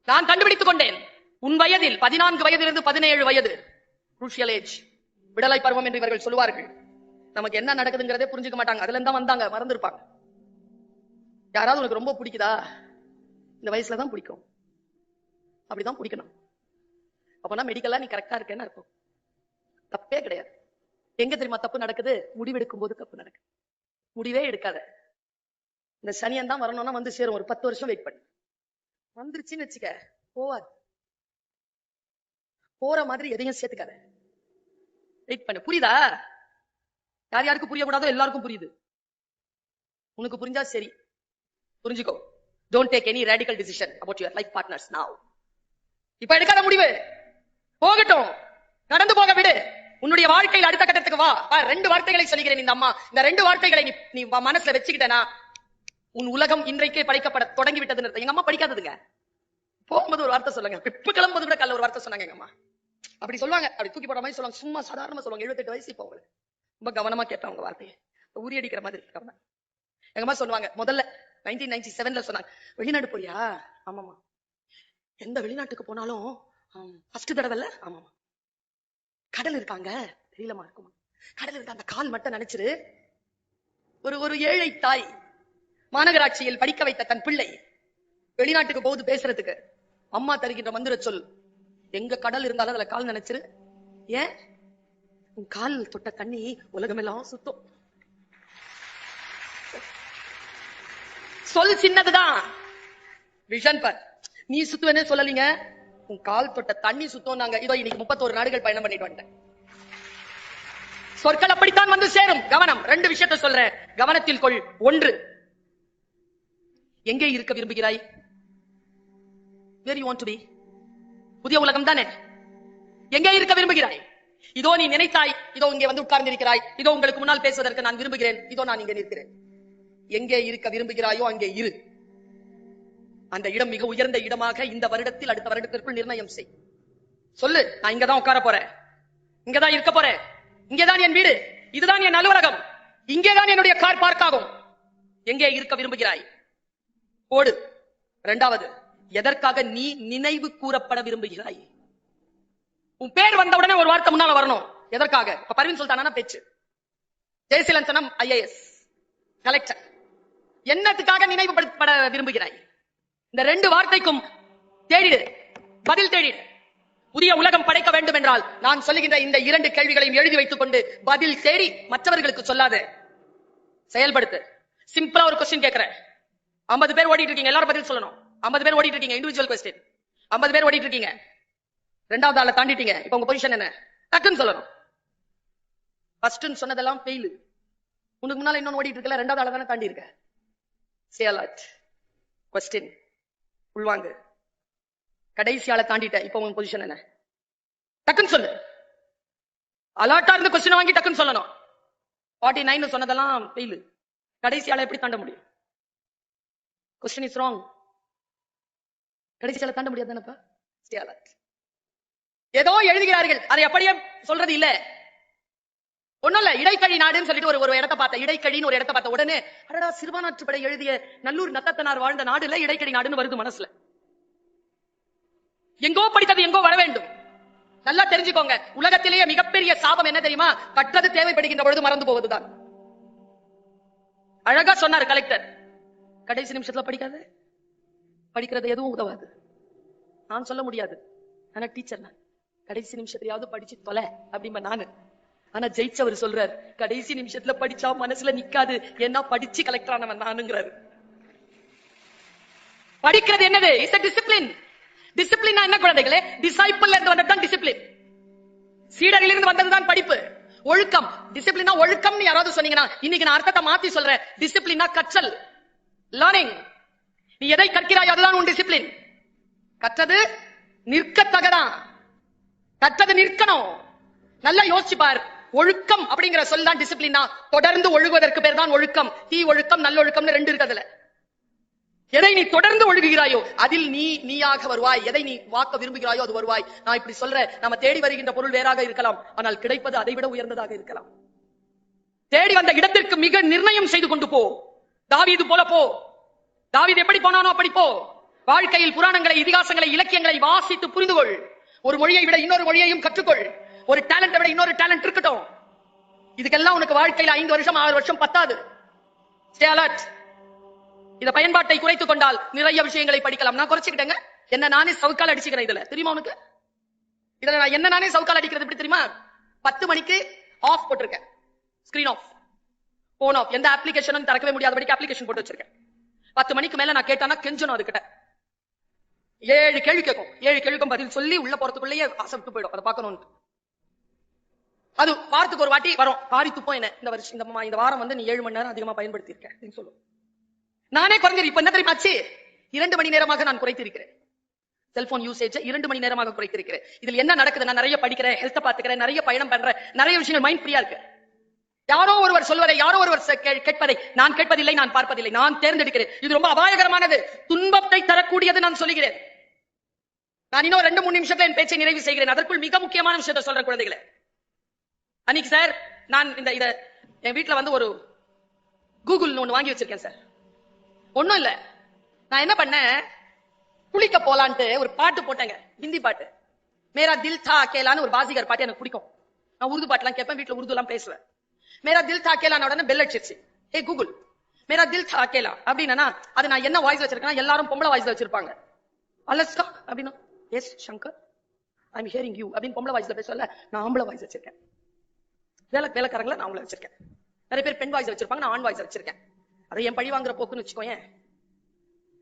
நான் கண்டுபிடித்துக் கொண்டேன். உன் வயதில் 14 வயதிலிருந்து 17 வயது குரூஷியல் ஏஜ், விடலை பருவம் என்று இவர்கள் சொல்லுவார்கள். நமக்கு என்ன நடக்குதுங்கிறதே புரிஞ்சுக்க மாட்டாங்க. அதுல இருந்தா வந்தாங்க, மறந்துருப்பாங்க. யாராவது உனக்கு ரொம்ப பிடிக்குதா? இந்த வயசுல தான் பிடிக்கும். அப்படிதான் பிடிக்கணும். அப்பனா மெடிக்கலா நீ கரெக்டா இருக்கேன்னு இருக்கும். தப்பே கிடையாது. எங்க தெரியுமா தப்பு நடக்குது? முடிவெடுக்கும் போது தப்பு நடக்குது. முடிவே எடுக்காத. இந்த சனியன் தான் வரணும்னா வந்து சேரும். ஒரு 10 வருஷம் வெயிட் பண்ணு. வந்துருச்சுன்னு வச்சுக்க, போவாது. போற மாதிரி எதையும் சேர்த்துக்காத. வெயிட் பண்ணு. புரியுதா? யார் யாருக்கு புரியக்கூடாதோ எல்லாருக்கும் புரியுது. உனக்கு புரிஞ்சா சரி, புரிஞ்சுக்கோ. Don't take any radical decision about your life partners now. இப்ப எடுக்காத முடிவு போகட்டும், நடந்து போக விடு. உன்னுடைய வாழ்க்கையில் அடுத்த கட்டத்துக்கு வா. 2 வார்த்தைகளை சொல்கிறேன் இந்த அம்மா. இந்த 2 வார்த்தைகளை நீ மனசுல வச்சுக்கிட்டனா உன் உலகம் இன்றைக்கே படைக்கப்பட தொடங்கி விட்டதுன்னு. எங்க அம்மா படிக்காததுங்க. போகும்போது ஒரு வார்த்தை சொல்லுங்க, இப்ப கிளம்பும்போது கூட கல்ல ஒரு வார்த்தை சொன்னாங்க எங்க அம்மா. அப்படி சொல்லுவாங்க, அப்படி தூக்கி போட மாதிரி சொல்லுவாங்க, சும்மா சாதாரணமா சொல்லுவாங்க. 78 வயசு இப்போ அவங்களுக்கு. ரொம்ப கவனமா கேட்டேன் உங்க வார்த்தையை, உரி அடிக்கிற மாதிரி. எங்க அம்மா சொல்லுவாங்க, முதல்ல 1997ல சொன்னாங்க, வெளிநாடு போறியா? ஆமாமா. எந்த வெளிநாட்டுக்கு போனாலும் ஃபர்ஸ்ட் தடவை இல்ல? ஆமாமா. கடல் இருக்காங்க? தெரியலமா. இருக்குமா? கடல் இருக்க அந்த கால் மட்டும் நினைச்சிரு. ஒரு ஏழை தாய் மாநகராட்சியில் படிக்க வைத்த தன் பிள்ளை வெளிநாட்டுக்கு போகுது பேசுறதுக்கு, அம்மா தருகின்ற மந்திர சொல், எங்க கடல் இருந்தாலும் அதுல கால் நினைச்சிரு. ஏன்? உன் கால் தொட்ட தண்ணி உலகமெல்லாம் சுத்தம். சொல் சின்னதுதான், விஷன் பார். நீ சுத்துவனே சொல்லலீங்க, உன் கால் தொட்ட தண்ணி சுத்தம். நாங்க இதோ இன்னைக்கு 31 நாடுகள் பயணம் பண்ணிட்டு வந்துட்டேன். சொற்கள் அப்படித்தான் வந்து சேரும். கவனம். 2 விஷயத்தை சொல்றேன், கவனத்தில் கொள். 1, எங்கே இருக்க விரும்புகிறாய்? Where you want to be? புதிய உலகம் தானே. எங்கே இருக்க விரும்புகிறாய்? இதோ நீ நினைத்தாய், இதோ இங்கே வந்து உட்கார்ந்து இருக்கிறாய், இதோ உங்களுக்கு முன்னால் பேசுவதற்கு நான் விரும்புகிறேன், இதோ நான் இங்கே நிற்கிறேன். எங்கே இருக்க விரும்புகிறாயோ அங்கே இரு. அந்த இடம் மிக உயர்ந்த இடமாக இந்த வருடத்தில் அடுத்த வருடத்திற்குள் நிர்ணயம் செய். சொல்லு, நான் இங்கதான் உட்கார போறேன், இங்கதான் இருக்க போறேன், இங்கேதான் என் வீடு, இதுதான் என் அலுவலகம், இங்கேதான் என்னுடைய கார் பார்க் ஆகும். எங்கே இருக்க விரும்புகிறாய்? போடு. 2வது, எதற்காக நீ நினைவு கூறப்பட விரும்புகிறாய்? உன் பேர் வந்த உடனே ஒரு வார்த்தை முன்னால வரணும். எதற்காக? இப்ப பர்வீன் சுல்தானா பேச்சு, ஜெயசீலன் சனம் IAS கலெக்டர். என்னத்துக்காக நினைவுபடுத்தப்பட விரும்புகிறாய்? இந்த 2 வார்த்தைக்கும் தேடிடு, பதில் தேடிடு. புதிய உலகம் படைக்க வேண்டும் என்றால் நான் சொல்லுகின்ற இந்த 2 கேள்விகளையும் எழுதி வைத்துக் கொண்டு பதில் தேடி மற்றவர்களுக்கு சொல்லாத, செயல்படுத்து. சிம்பிளா ஒரு கொஸ்டின் கேட்கிறேன். 50 பேர் ஓடிட்டு இருக்கீங்க, எல்லாரும் பதில் சொல்லணும். 50 பேர் ஓடிட்டு இருக்கீங்க, இண்டிவிஜுவல் கொஸ்டின். 50 பேர் ஓடிட்டு இருக்கீங்க, 2வது ஆளை தாண்டிட்டீங்க. இப்ப உங்க பொசிஷன் என்ன? டக்குன்னு சொல்லணும். ஃபர்ஸ்ட்னு சொன்னதெல்லாம் ஃபெயில். உனக்கு முன்னால இன்னொன்னு ஓடிட்டு இருக்கல, 2வது ஆளை தானே தாண்டி இருக்க. சேலாட் கொஸ்டின் உள்வாங்க. கடைசி ஆளை தாண்டிட்ட, இப்ப உங்க பொசிஷன் என்ன? டக்குன்னு சொல்லு. அலர்ட்டா இருந்து கொஸ்டின் வாங்கி டக்குன்னு சொல்லணும். 49 சொன்னதெல்லாம் ஃபெயில். கடைசி ஆளை எப்படி தாண்ட முடியும்? Question is wrong. கடைசி ஆளை தாண்ட முடியாது தானப்பா. Stay alert. ஏதோ எழுதுகிறார்கள், அதை அப்படியே சொல்றது இல்ல. ஒண்ணும் இல்ல, இடைக்கழி நாடுன்னு சொல்லிட்டு ஒரு இடத்தை பார்த்த, இடைக்கழின்னு ஒரு இடத்தை பார்த்த உடனே அடடா சிறுபான்மைப்படை எழுதிய நல்லூர் நத்தத்தனார் வாழ்ந்த நாடுல இடைக்கழி நாடுன்னு வருது மனசுல. எங்கோ படித்தது எங்கோ வர வேண்டும். நல்லா தெரிஞ்சுக்கோங்க, உலகத்திலேயே மிகப்பெரிய சாபம் என்ன தெரியுமா? கற்றது தேவைப்படுகின்ற பொழுது மறந்து போவதுதான். அழகா சொன்னார் கலெக்டர், கடைசி நிமிஷத்துல படிக்காத, படிக்கிறது எதுவும் உதவாது. நான் சொல்ல முடியாது, ஆனா டீச்சர் நான் கடைசி நிமிஷத்துலயாவது படிச்சு தொலை அப்படிம்பா நானு. ஆனா ஜெயிச்சவர் சொல்றார், கடைசி நிமிஷத்துல படிச்சா மனசுல நிக்காது, என்ன படிச்சு கலெக்டர் ஆனவன் நானுங்கிறாரு. படிக்கிறது என்னது? It's a discipline. டிசிப்ளின் என்ன குழந்தைகளே? டிசைபிள் இருந்து வந்ததுதான் டிசிப்ளின். சீடரில் இருந்து வந்ததுதான் படிப்பு. ஒழுக்கம். டிசிப்ளினா ஒழுக்கம் யாராவது சொன்னீங்கன்னா இன்னைக்கு நான் அர்த்தத்தை மாத்தி சொல்றேன். டிசிப்ளினா கற்றல், லேர்னிங். நீ எதை கற்கிறாயோ அதுதான் உன் டிசிப்ளின். கற்றது நிற்கத்தகதான், கற்றது நிற்கணும். நல்லா யோசிச்சு பார். ஒழுக்கம் அப்படிங்கிற சொல் தான் டிசிப்ளினா. தொடர்ந்து ஒழுகுவதற்கு பேர் தான் ஒழுக்கம். தீ ஒழுக்கம் நல்லொழுக்கம்னு 2 இருக்கு அதுல. எதை நீ தொடர்ந்து ஒழுகுகிறாயோ அதில் நீயாக வருவாய். எதை நீ வாக்க விரும்புகிறாயோ அது வருவாய். நான் இப்படி சொல்றேன், நம்ம தேடி வருகின்ற பொருள் வேறாக இருக்கலாம், ஆனால் கிடைப்பது அதை விட உயர்ந்ததாக இருக்கலாம். தேடி வந்த இடத்திற்கு மிக நிர்ணயம் செய்து கொண்டு போ. தாவீது போல போ. தாவீது எப்படி போனானோ அப்படி போ. வாழ்க்கையில் புராணங்களை, இதிகாசங்களை, இலக்கியங்களை வாசித்து புரிந்து கொள். ஒரு மொழியை விட இன்னொரு மொழியையும் கற்றுக்கொள். ஒரு டேலண்டை விட இன்னொரு டேலண்ட் இருக்கட்டும். இதுக்கெல்லாம் உனக்கு வாழ்க்கையில் 5 வருஷம் 6 வருஷம் பத்தாது. Stay alert. இத பயன்பாட்டை குறைத்துக் கொண்டால் நிறைய விஷயங்களை படிக்கலாம். நான் குறைச்சுக்கிட்டேங்க, என்ன நானே சவுக்கால் அடிச்சுக்கிறேன். இதுல தெரியுமா உனக்கு? இதுல நான் என்ன நானே சவுக்கால் அடிக்கிறது எப்படி தெரியுமா? 10 மணிக்கு ஆஃப் போட்டிருக்கேன், ஸ்கிரீன் ஆஃப், போன் ஆஃப். எந்த அப்ளிகேஷனும் திறக்கவே முடியாதபடிக்கு அப்ளிகேஷன் போட்டு வச்சிருக்கேன். 10 மணிக்கு மேல நான் கேட்டானா கெஞ்சணும் அதுகிட்ட. 7 கேள்வி கேட்கும். 7 கேள்விக்கும் பதில் சொல்லி உள்ள போறதுக்குள்ளேயே ஆசைப்பட்டு போயிடும் அதை பார்க்கணும். அது வாரத்துக்கு ஒரு வாட்டி வரும். பாரி துப்பம் என்ன இந்த வருஷம் இந்த வாரம் வந்து நீ 7 மணி நேரம் அதிகமா பயன்படுத்தி இருக்க சொல்லும். நானே குறைஞ்சிரு. இப்ப என்ன தெரியுமாச்சு? 2 மணி நேரமாக நான் குறைத்திருக்கிறேன். செல்போன் யூசேஜ் 2 மணி நேரமாக குறைத்திருக்கிறேன். இதுல என்ன நடக்குது? நான் நிறைய படிக்கிறேன், ஹெல்த் பாத்துக்கிறேன், நிறைய பயணம் பண்றேன், நிறைய விஷயங்கள் மைண்ட் ஃப்ரீயா இருக்கு. யாரோ ஒருவர் சொல்வதை, யாரோ ஒருவர் கேட்பதை நான் கேட்பதில்லை, நான் பார்ப்பதில்லை, நான் தேர்ந்தெடுக்கிறேன். இது ரொம்ப அபாயகரமானது, துன்பத்தை தரக்கூடியது. நான் சொல்லுகிறேன். நான் இன்னும் 2-3 நிமிஷத்துல என் பேச்சை நிறைவு செய்கிறேன். அதற்குள் மிக முக்கியமான விஷயத்தை சொல்ற குழந்தைகளை. அன்னைக்கு சார் நான் இத என் வீட்டுல வந்து ஒரு கூகுள் ஒண்ணு வாங்கி வச்சிருக்கேன் சார். ஒண்ணும் இல்ல, நான் என்ன பண்ணேன், குளிக்க போலான்ட்டு ஒரு பாட்டு போட்டேங்க, ஹிந்தி பாட்டு. மேரா தில் தா அகேலான்னு ஒரு பாசிகர் பாட்டு எனக்கு பிடிக்கும். நான் உருது பாட்டுலாம் கேட்பேன், வீட்டுல உருது எல்லாம் பேசுவேன். மேரா தில் தா அகேலான உடனே பெல் அடிச்சிருச்சு. ஏ கூகுள், மேரா தில் தா அகேலா அப்படின்னா அது நான் என்ன வாய்ஸ் வச்சிருக்கேன்? எல்லாரும் பொம்பளை வாய்ஸ்ல வச்சிருப்பாங்க. அலஸ்கா அப்படின்னா yes Shankar I am hearing you அப்படின்னு பொம்பளை வாய்ஸ்ல பேசல. நான் ஆம்பளை வாய்ஸ் வச்சிருக்கேன். வேலைக்காரங்கள நான் அவங்கள வச்சிருக்கேன். நிறைய பேர் பெண் வாய்ஸ் வச்சிருப்பாங்க, நான் ஆண் வாய்ஸ் வச்சிருக்கேன். அதை என் பழி வாங்குற போக்குன்னு வச்சுக்கோயேன்.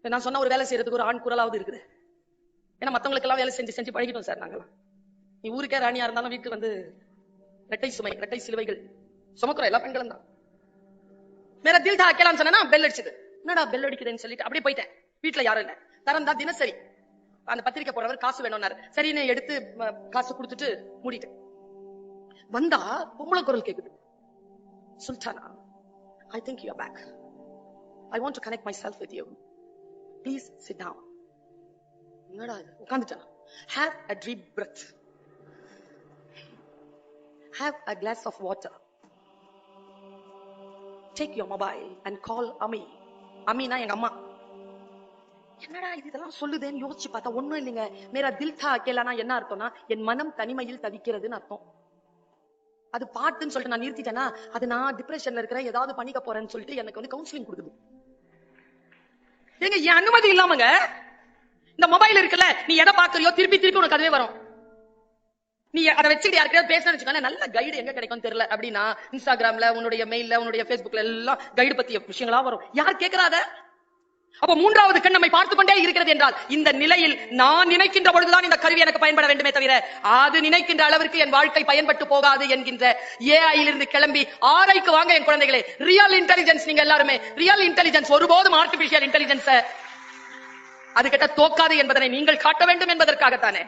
நான் சொன்ன ஒரு வேலை செய்யறதுக்கு ஒரு ஆண் குரலாவது இருக்குது. ஏன்னா மத்தவங்களுக்கு எல்லாம் வேலை செஞ்சு பழகிட்டோம் சார் நாங்களாம். நீ ஊருக்கே ராணியா இருந்தாலும் வீட்டுக்கு வந்து ரெட்டை சுமை, ரெட்டை சிலுவைகள் சுமக்குற எல்லா பெண்களும் தான். மேல தில் தா அகேலான்னு சொன்னா பெல் அடிச்சது. என்னடா பெல் அடிக்குதுன்னு சொல்லிட்டு அப்படியே போயிட்டேன். வீட்டுல யாரும் இல்ல. தரந்தா தினசரி அந்த பத்திரிக்கை போடுறவர் காசு வேணும்னாரு. சரின்னு எடுத்து காசு கொடுத்துட்டு மூடிட்டேன். வந்தா பொம்பளை குரல் கேக்குது. Sultana, I think you are back. I want to connect myself with you. Please sit down. என்னடா இது? உட்கார்ந்துட்டேன். Have a deep breath. Have a glass of water. Take your mobile and call Ami. அம்மினா எங்க அம்மா. என்னடா இதெல்லாம் சொல்லுதேன்னு யோசிச்சு பார்த்தா ஒண்ணும் இல்லைங்க. மேரா தில் தா அகேலானா என்ன அர்த்தம்னா என் மனம் தனிமையில் தவிக்கிறதுன்னு அர்த்தம். அது பாட்டுன்னு சொல்லிட்டு நான் நிறுத்திட்டேன்னா அது நான் டிப்ரெஷன்ல இருக்கிறேன், ஏதாவது பண்ணிக்க போறேன்னு சொல்லிட்டு எனக்கு வந்து கவுன்சிலிங் கொடுக்குது. ஏங்க என் அனுமதி இல்லாமங்க இந்த மொபைல் இருக்குல்ல, நீ எதை பாக்குறியோ திருப்பி திருப்பி உனக்கு அதுவே வரும். நீ அதை வச்சுட்டு யாருக்கையாவது பேசணும்னு வச்சுக்கோங்க, நல்ல கைடு எங்க கிடைக்கும் தெரியல அப்படின்னா இன்ஸ்டாகிராம்ல, உன்னுடைய மெயில்ல, உன்னுடைய பேஸ்புக்ல எல்லாம் கைடு பத்திய விஷயங்களா வரும். யார் கேட்கிறாத? அப்ப மூன்றாவது கண் நம்மை பார்த்துக் கொண்டே இருக்கிறது என்றால், இந்த நிலையில் நான் நினைக்கின்ற பொழுதுதான் இந்த கருவி எனக்கு பயன்பட வேண்டுமே தவிர, அது நினைக்கின்ற அளவிற்கு என் வாழ்க்கை பயன்பட்டு போகாது என்கின்ற ஏஐயிலிருந்து கிளம்பி ஆரைக்கு வாங்க என் குழந்தைகளே. ரியல் இன்டெலிஜென்ஸ், நீங்க எல்லாருமே ரியல் இன்டெலிஜென்ஸ், ஒருபோதும் ஆர்டிபிஷியல் இன்டெலிஜென்ஸ் அது கிட்ட தோக்காது என்பதனை நீங்கள் காட்ட வேண்டும் என்பதற்காகத்தானே.